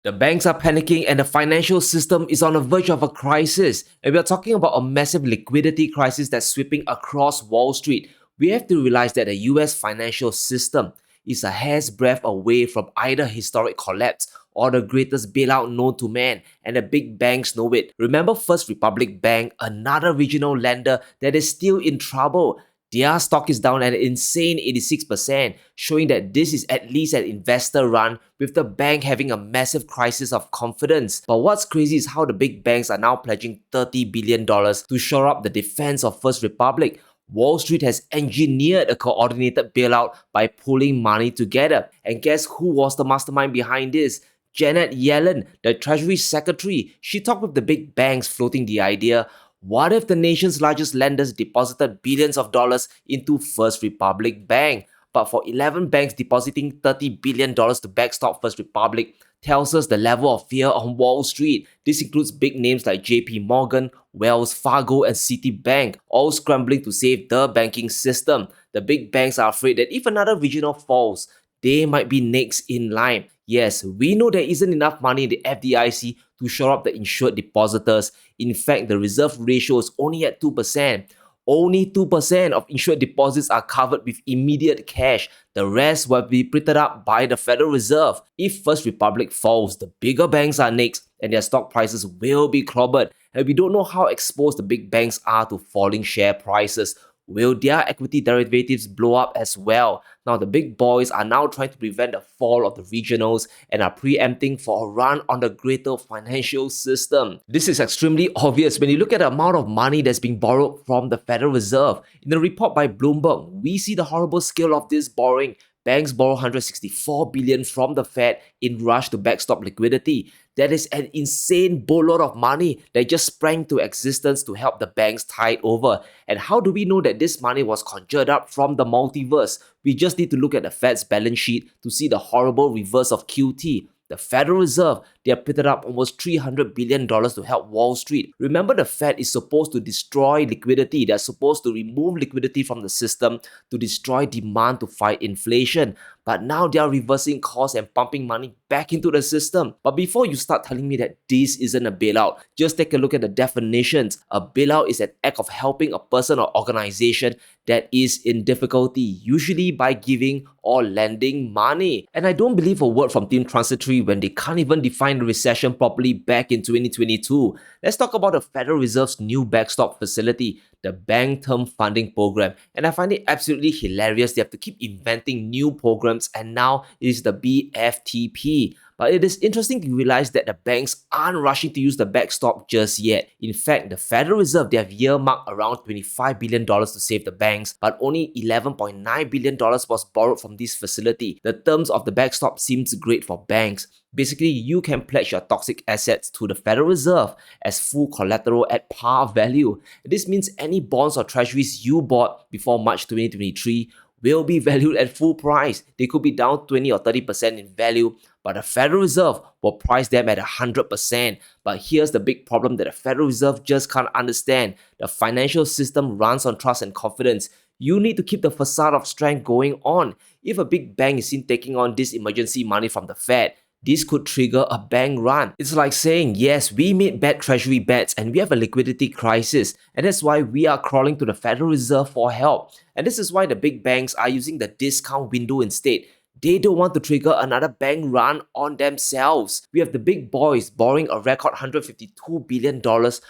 The banks are panicking and the financial system is on the verge of a crisis. And we are talking about a massive liquidity crisis that's sweeping across Wall Street. We have to realize that the US financial system is a hair's breadth away from either historic collapse or the greatest bailout known to man, and the big banks know it. Remember First Republic Bank, another regional lender that is still in trouble. Their stock is down at an insane 86%, showing that this is at least an investor run, with the bank having a massive crisis of confidence. But what's crazy is how the big banks are now pledging $30 billion to shore up the defense of First Republic. Wall Street has engineered a coordinated bailout by pulling money together. And guess who was the mastermind behind this? Janet Yellen, the Treasury Secretary. She talked with the big banks, floating the idea: what if the nation's largest lenders deposited billions of dollars into First Republic Bank? But for 11 banks depositing $30 billion to backstop First Republic tells us the level of fear on Wall Street. This includes big names like JP Morgan, Wells Fargo, and Citibank, all scrambling to save the banking system. The big banks are afraid that if another regional falls, they might be next in line. Yes, we know there isn't enough money in the FDIC to shore up the insured depositors. In fact, the reserve ratio is only at 2%. Only 2% of insured deposits are covered with immediate cash. The rest will be printed up by the Federal Reserve. If First Republic falls, the bigger banks are next and their stock prices will be clobbered. And we don't know how exposed the big banks are to falling share prices. Will their equity derivatives blow up as well? Now, the big boys are now trying to prevent the fall of the regionals and are preempting for a run on the greater financial system. This is extremely obvious when you look at the amount of money that's being borrowed from the Federal Reserve. In a report by Bloomberg, we see the horrible scale of this borrowing. Banks borrow $164 billion from the Fed in rush to backstop liquidity. That is an insane boatload of money that just sprang to existence to help the banks tide over. And how do we know that this money was conjured up from the multiverse? We just need to look at the Fed's balance sheet to see the horrible reverse of QT. The Federal Reserve, they have printed up almost $300 billion to help Wall Street. Remember, the Fed is supposed to destroy liquidity. They're supposed to remove liquidity from the system to destroy demand to fight inflation. But now they are reversing costs and pumping money back into the system. But before you start telling me that this isn't a bailout, just take a look at the definitions. A bailout is an act of helping a person or organization that is in difficulty, usually by giving or lending money. And I don't believe a word from Team Transitory when they can't even define the recession properly back in 2022. Let's talk about the Federal Reserve's new backstop facility, the Bank Term Funding Program. And I find it absolutely hilarious. They have to keep inventing new programs, and now it is the BFTP. But it is interesting to realize that the banks aren't rushing to use the backstop just yet. In fact, the Federal Reserve, they have earmarked around $25 billion to save the banks, but only $11.9 billion was borrowed from this facility. The terms of the backstop seems great for banks. Basically, you can pledge your toxic assets to the Federal Reserve as full collateral at par value. This means any bonds or treasuries you bought before March 2023 will be valued at full price. They could be down 20 or 30% in value, but the Federal Reserve will price them at 100%. But here's the big problem that the Federal Reserve just can't understand. The financial system runs on trust and confidence. You need to keep the facade of strength going on. If a big bank is seen taking on this emergency money from the Fed, this could trigger a bank run. It's like saying, yes, we made bad treasury bets and we have a liquidity crisis, and that's why we are crawling to the Federal Reserve for help. And this is why the big banks are using the discount window instead. They don't want to trigger another bank run on themselves. We have the big boys borrowing a record $152 billion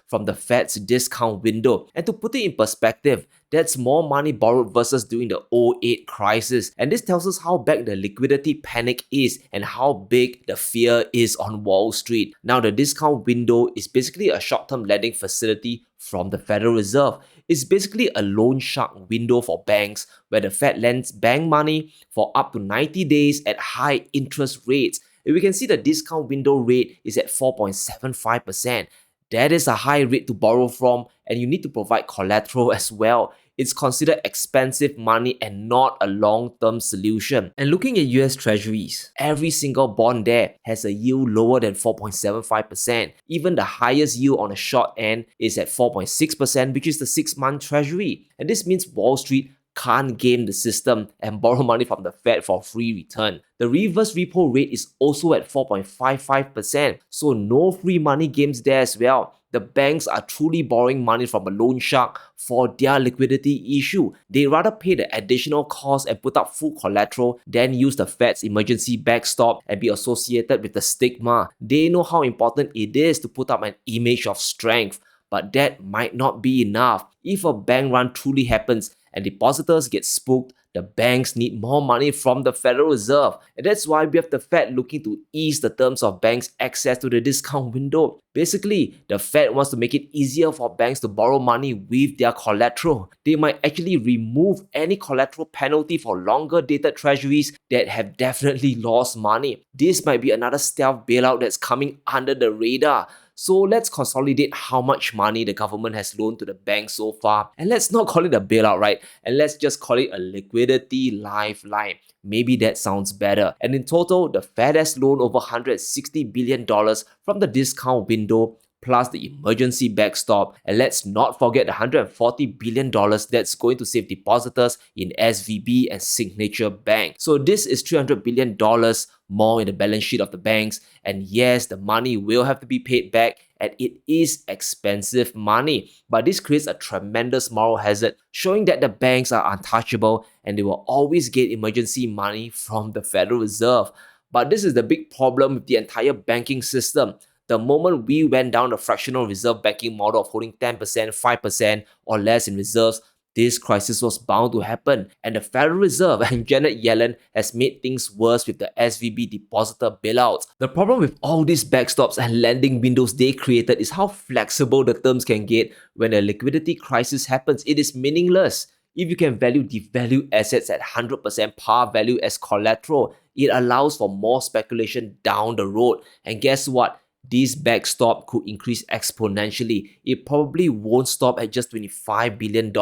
from the Fed's discount window. And to put it in perspective, that's more money borrowed versus during the '08 crisis. And this tells us how bad the liquidity panic is and how big the fear is on Wall Street. Now, the discount window is basically a short-term lending facility from the Federal Reserve. It's basically a loan shark window for banks where the Fed lends bank money for up to 90 days at high interest rates. And we can see the discount window rate is at 4.75%. That is a high rate to borrow from, and you need to provide collateral as well. It's considered expensive money and not a long-term solution. And looking at US Treasuries, every single bond there has a yield lower than 4.75%. Even the highest yield on the short end is at 4.6%, which is the 6-month Treasury. And this means Wall Street can't game the system and borrow money from the Fed for free return. The reverse repo rate is also at 4.55%, so no free money games there as well. The banks are truly borrowing money from a loan shark for their liquidity issue. They rather pay the additional cost and put up full collateral than use the Fed's emergency backstop and be associated with the stigma. They know how important it is to put up an image of strength, but that might not be enough. If a bank run truly happens and depositors get spooked, the banks need more money from the Federal Reserve. And that's why we have the Fed looking to ease the terms of banks' access to the discount window. Basically, the Fed wants to make it easier for banks to borrow money with their collateral. They might actually remove any collateral penalty for longer dated treasuries that have definitely lost money. This might be another stealth bailout that's coming under the radar. So let's consolidate how much money the government has loaned to the bank so far. And let's not call it a bailout, right? And let's just call it a liquidity lifeline. Maybe that sounds better. And in total, the Fed has loaned over $160 billion from the discount window plus the emergency backstop. And let's not forget the $140 billion that's going to save depositors in SVB and Signature Bank. So this is $300 billion more in the balance sheet of the banks. And yes, the money will have to be paid back, and it is expensive money. But this creates a tremendous moral hazard, showing that the banks are untouchable and they will always get emergency money from the Federal Reserve. But this is the big problem with the entire banking system. The moment we went down the fractional reserve banking model of holding 10%, 5% or less in reserves, this crisis was bound to happen, and the Federal Reserve and Janet Yellen has made things worse with the SVB depositor bailouts. The problem with all these backstops and lending windows they created is how flexible the terms can get. When a liquidity crisis happens, it is meaningless. If you can value devalued assets at 100% par value as collateral, it allows for more speculation down the road. And guess what? This backstop could increase exponentially. It probably won't stop at just $25 billion.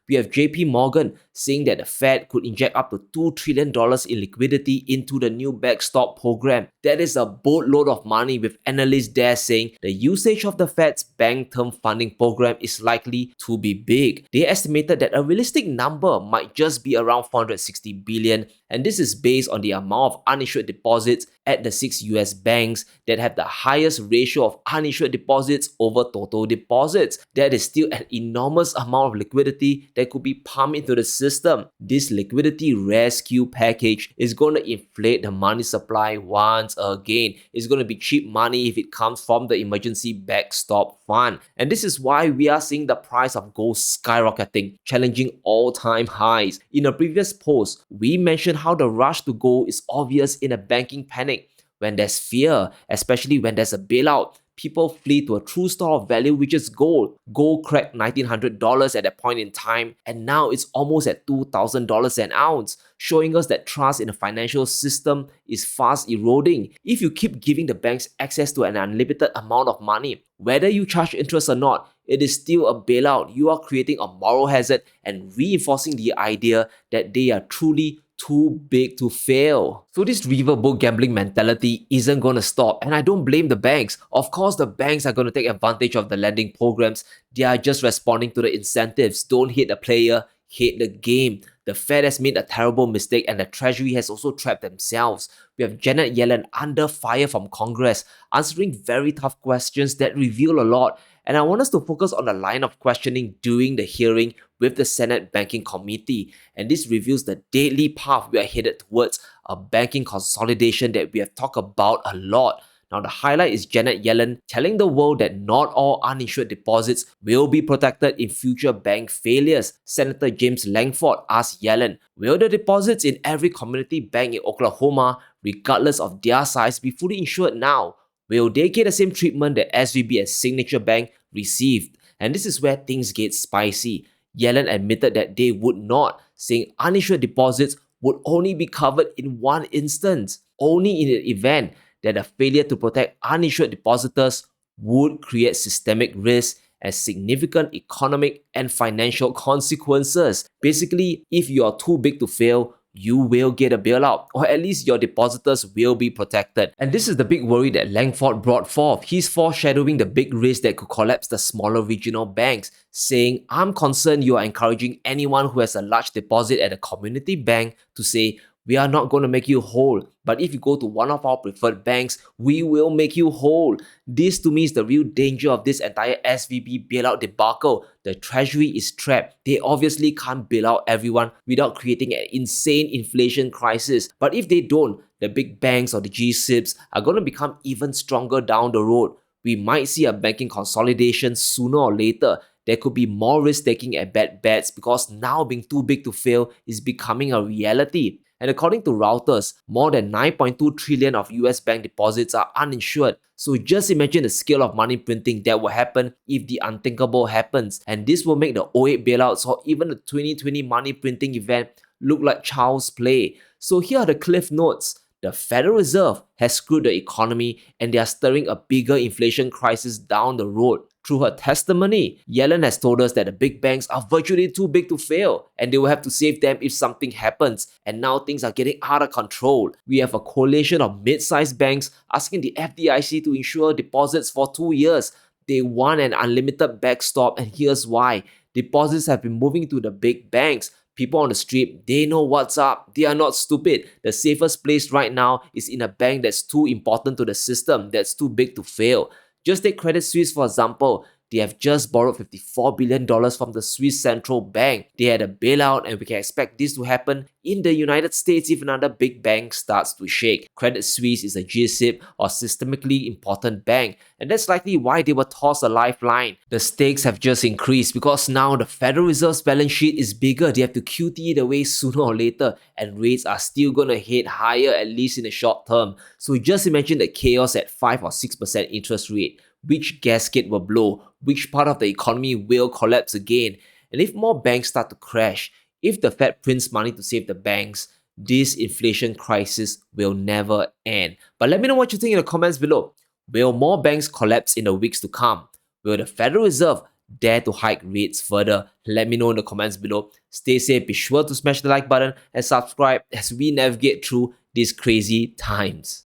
We have JP Morgan saying that the Fed could inject up to $2 trillion in liquidity into the new backstop program. That is a boatload of money, with analysts there saying the usage of the Fed's bank term funding program is likely to be big. They estimated that a realistic number might just be around $460 billion, and this is based on the amount of uninsured deposits at the 6 US banks that have the highest ratio of uninsured deposits over total deposits. That is still an enormous amount of liquidity that could be pumped into the system. This liquidity rescue package is going to inflate the money supply once again. It's going to be cheap money if it comes from the emergency backstop fund. And this is why we are seeing the price of gold skyrocketing, challenging all-time highs. In a previous post, we mentioned how the rush to gold is obvious in a banking panic. When there's fear, especially when there's a bailout, people flee to a true store of value, which is gold. Gold cracked $1,900 at that point in time, and now it's almost at $2,000 an ounce, showing us that trust in the financial system is fast eroding. If you keep giving the banks access to an unlimited amount of money, whether you charge interest or not, it is still a bailout. You are creating a moral hazard and reinforcing the idea that they are truly too big to fail. So this riverboat gambling mentality isn't going to stop, and I don't blame the banks. Of course, the banks are going to take advantage of the lending programs. They are just responding to the incentives. Don't hate the player, hate the game. The Fed has made a terrible mistake, and the Treasury has also trapped themselves. We have Janet Yellen under fire from Congress, answering very tough questions that reveal a lot. And I want us to focus on the line of questioning during the hearing with the Senate Banking Committee. And this reveals the deadly path we are headed towards, a banking consolidation that we have talked about a lot. Now, the highlight is Janet Yellen telling the world that not all uninsured deposits will be protected in future bank failures. Senator James Langford asked Yellen, will the deposits in every community bank in Oklahoma, regardless of their size, be fully insured now? Will they get the same treatment that SVB and Signature Bank received? And this is where things get spicy. Yellen admitted that they would not, saying uninsured deposits would only be covered in one instance, only in the event that a failure to protect uninsured depositors would create systemic risk and significant economic and financial consequences. Basically, if you are too big to fail, you will get a bailout, or at least your depositors will be protected. And this is the big worry that Langford brought forth. He's foreshadowing the big risk that could collapse the smaller regional banks, saying, I'm concerned you are encouraging anyone who has a large deposit at a community bank to say, we are not going to make you whole, but if you go to one of our preferred banks, we will make you whole. This to me is the real danger of this entire SVB bailout debacle. The treasury is trapped. They obviously can't bail out everyone without creating an insane inflation crisis. But if they don't, the big banks or the G-SIBs are going to become even stronger down the road. We might see a banking consolidation sooner or later. There could be more risk-taking and bad bets because now being too big to fail is becoming a reality. And according to Reuters, more than 9.2 trillion of US bank deposits are uninsured. So just imagine the scale of money printing that will happen if the unthinkable happens. And this will make the '08 bailouts or even the 2020 money printing event look like child's play. So here are the cliff notes. The Federal Reserve has screwed the economy and they are stirring a bigger inflation crisis down the road. Through her testimony, Yellen has told us that the big banks are virtually too big to fail and they will have to save them if something happens. And now things are getting out of control. We have a coalition of mid-sized banks asking the FDIC to insure deposits for 2 years. They want an unlimited backstop, and here's why. Deposits have been moving to the big banks. People on the street, they know what's up. They are not stupid. The safest place right now is in a bank that's too important to the system, that's too big to fail. Just take Credit Suisse for example. They have just borrowed $54 billion from the Swiss Central Bank. They had a bailout and we can expect this to happen in the United States if another big bank starts to shake. Credit Suisse is a G-SIB or systemically important bank, and that's likely why they were tossed a lifeline. The stakes have just increased because now the Federal Reserve's balance sheet is bigger. They have to QT it away sooner or later, and rates are still going to head higher, at least in the short term. So just imagine the chaos at 5 or 6% interest rate. Which gasket will blow? Which part of the economy will collapse again? And if more banks start to crash, if the Fed prints money to save the banks, this inflation crisis will never end. But let me know what you think in the comments below. Will more banks collapse in the weeks to come? Will the Federal Reserve dare to hike rates further? Let me know in the comments below. Stay safe, be sure to smash the like button and subscribe as we navigate through these crazy times.